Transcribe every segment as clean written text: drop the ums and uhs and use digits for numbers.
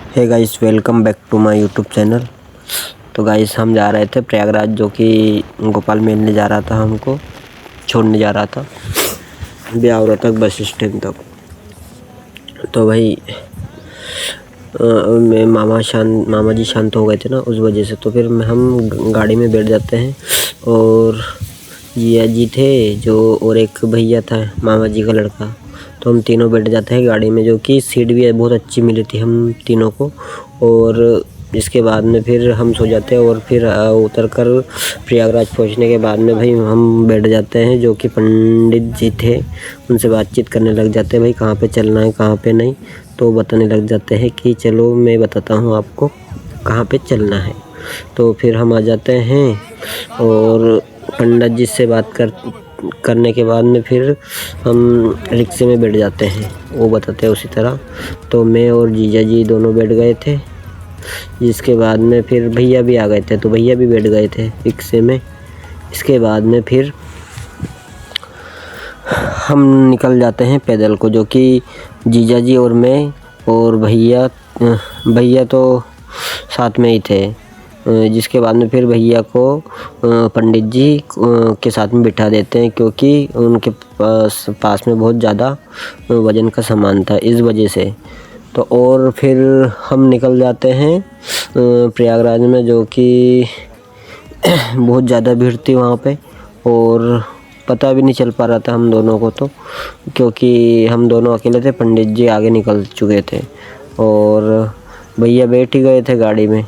Hey guys, welcome back to my YouTube channel. तो guys हम जा रहे थे प्रयागराज, जो कि गोपाल मिलने जा रहा था, हमको छोड़ने जा रहा था ब्यावरा तक, बस स्टैंड तक। तो भाई मैं मामा जी शांत हो गए थे ना, उस वजह से। तो फिर हम गाड़ी में बैठ जाते हैं, और जिया जी थे जो, और एक भैया था मामा जी का लड़का। तो हम तीनों बैठ जाते हैं गाड़ी में, जो कि सीट भी बहुत अच्छी मिली थी हम तीनों को। और इसके बाद में फिर हम सो जाते हैं, और फिर उतर कर प्रयागराज पहुंचने के बाद में भाई हम बैठ जाते हैं, जो कि पंडित जी थे उनसे बातचीत करने लग जाते हैं, भाई कहाँ पे चलना है कहाँ पे नहीं। तो बताने लग जाते हैं कि चलो मैं बताता हूँ आपको कहाँ पे चलना है। तो फिर हम आ जाते हैं, और पंडित जी से बात करने के बाद में फिर हम रिक्शे में बैठ जाते हैं, वो बताते हैं उसी तरह। तो मैं और जीजा जी दोनों बैठ गए थे, जिसके बाद में फिर भैया भी आ गए थे, तो भैया भी बैठ गए थे रिक्शे में। इसके बाद में फिर हम निकल जाते हैं पैदल को, जो कि जीजा जी और मैं और भैया तो साथ में ही थे। जिसके बाद में फिर भैया को पंडित जी के साथ में बिठा देते हैं, क्योंकि उनके पास में बहुत ज़्यादा वज़न का सामान था, इस वजह से। तो और फिर हम निकल जाते हैं प्रयागराज में, जो कि बहुत ज़्यादा भीड़ थी वहाँ पे, और पता भी नहीं चल पा रहा था हम दोनों को, तो क्योंकि हम दोनों अकेले थे, पंडित जी आगे निकल चुके थे, और भैया बैठ ही गए थे गाड़ी में,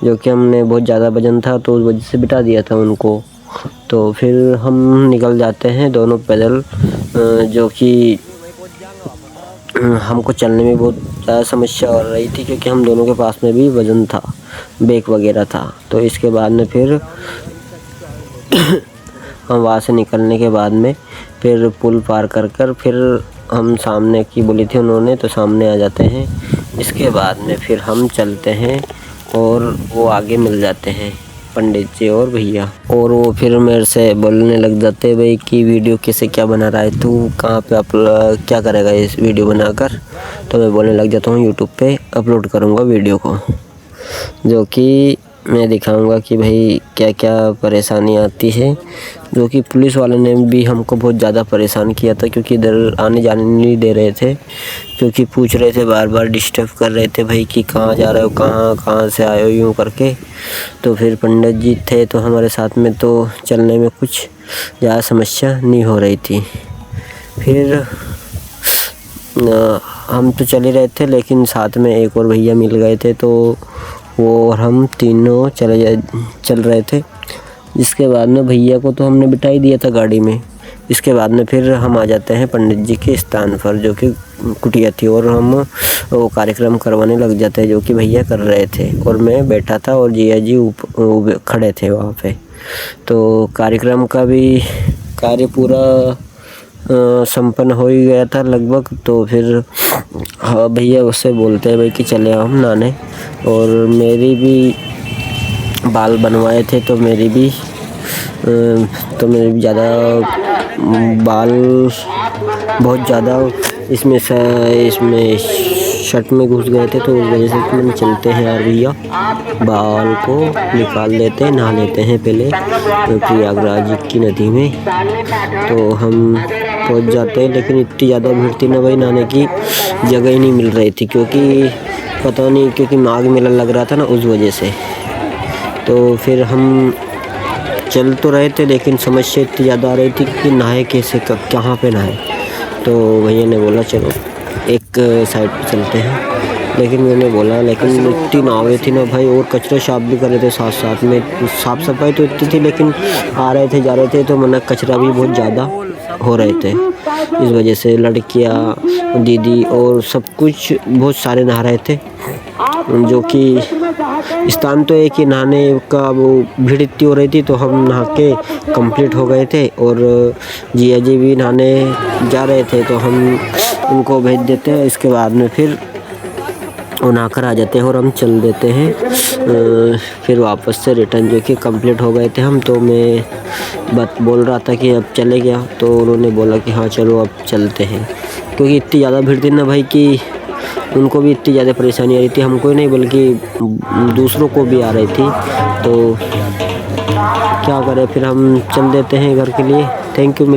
जो कि हमने बहुत ज़्यादा वजन था तो उस वजह से बिठा दिया था उनको। तो फिर हम निकल जाते हैं दोनों पैदल, जो कि हमको चलने में बहुत ज़्यादा समस्या हो रही थी, क्योंकि हम दोनों के पास में भी वज़न था, बैग वगैरह था। तो इसके बाद में फिर हम वहाँ से निकलने के बाद में फिर पुल पार कर फिर हम सामने की बोली थी उन्होंने, तो सामने आ जाते हैं। इसके बाद में फिर हम चलते हैं, और वो आगे मिल जाते हैं पंडित जी और भैया, और वो फिर मेरे से बोलने लग जाते हैं, भाई कि वीडियो कैसे क्या बना रहा है तू, कहाँ पे क्या करेगा इस वीडियो बनाकर। तो मैं बोलने लग जाता हूँ यूट्यूब पे अपलोड करूँगा वीडियो को, जो कि मैं दिखाऊंगा कि भाई क्या क्या परेशानी आती है, जो कि पुलिस वाले ने भी हमको बहुत ज़्यादा परेशान किया था, क्योंकि इधर आने जाने नहीं दे रहे थे, क्योंकि पूछ रहे थे, बार बार डिस्टर्ब कर रहे थे, भाई कि कहाँ जा रहे हो, कहाँ से आए हो, यूँ करके। तो फिर पंडित जी थे तो हमारे साथ में, तो चलने में कुछ ज़्यादा समस्या नहीं हो रही थी। फिर हम तो चले रहे थे, लेकिन साथ में एक और भैया मिल गए थे, तो वो और हम तीनों चल रहे थे। जिसके बाद में भैया को तो हमने बिठा ही दिया था गाड़ी में। इसके बाद में फिर हम आ जाते हैं पंडित जी के स्थान पर, जो कि कुटिया थी, और हम वो कार्यक्रम करवाने लग जाते हैं, जो कि भैया कर रहे थे, और मैं बैठा था, और जिया जी खड़े थे वहाँ पे। तो कार्यक्रम का भी कार्य पूरा संपन्न हो ही गया था लगभग। तो फिर भैया उससे बोलते हैं, भाई कि चले हम नहाने, और मेरी भी बाल बनवाए थे, तो मेरी भी ज़्यादा बाल बहुत ज़्यादा इसमें शर्ट में घुस गए थे, तो उस वजह से हम चलते हैं यार भैया, बाल को निकाल लेते हैं, नहा लेते हैं पहले प्रयागराज की नदी में। तो हम पहुंच जाते हैं, लेकिन इतनी ज़्यादा भीड़ थी ना भाई, नहाने की जगह ही नहीं मिल रही थी, क्योंकि पता नहीं, क्योंकि माघ मेला लग रहा था ना, उस वजह से। तो फिर हम चल तो रहे थे, लेकिन समस्या इतनी ज़्यादा आ रही थी कि नहाए कैसे, कहाँ पे नहाए। तो भैया ने बोला चलो एक साइड पे चलते हैं, लेकिन मैंने बोला, लेकिन इतनी नावें थी ना भाई, और कचरा साफ भी कर रहे थे साथ साथ में। साफ़ सफाई तो इतनी थी, लेकिन आ रहे थे जा रहे थे, तो मना कचरा भी बहुत ज़्यादा हो रहे थे। इस वजह से लड़कियाँ, दीदी और सब कुछ बहुत सारे नहा रहे थे, जो कि स्थान तो एक ही नहाने का, वो भीड़ इतनी हो रही थी, तो हम नहा के कंप्लीट हो गए थे, और जिया जी भी नहाने जा रहे थे, तो हम उनको भेज देते हैं। इसके बाद में फिर वो नहाकर आ जाते हैं, और हम चल देते हैं फिर वापस से रिटर्न, जो कि कंप्लीट हो गए थे हम। तो मैं बोल रहा था कि अब चले गया, तो उन्होंने बोला कि हाँ चलो अब चलते हैं, क्योंकि इतनी ज़्यादा भीड़ थी ना भाई कि उनको भी इतनी ज़्यादा परेशानी आ रही थी, हमको ही नहीं बल्कि दूसरों को भी आ रही थी। तो क्या करें, फिर हम चल देते हैं घर के लिए। Thank you.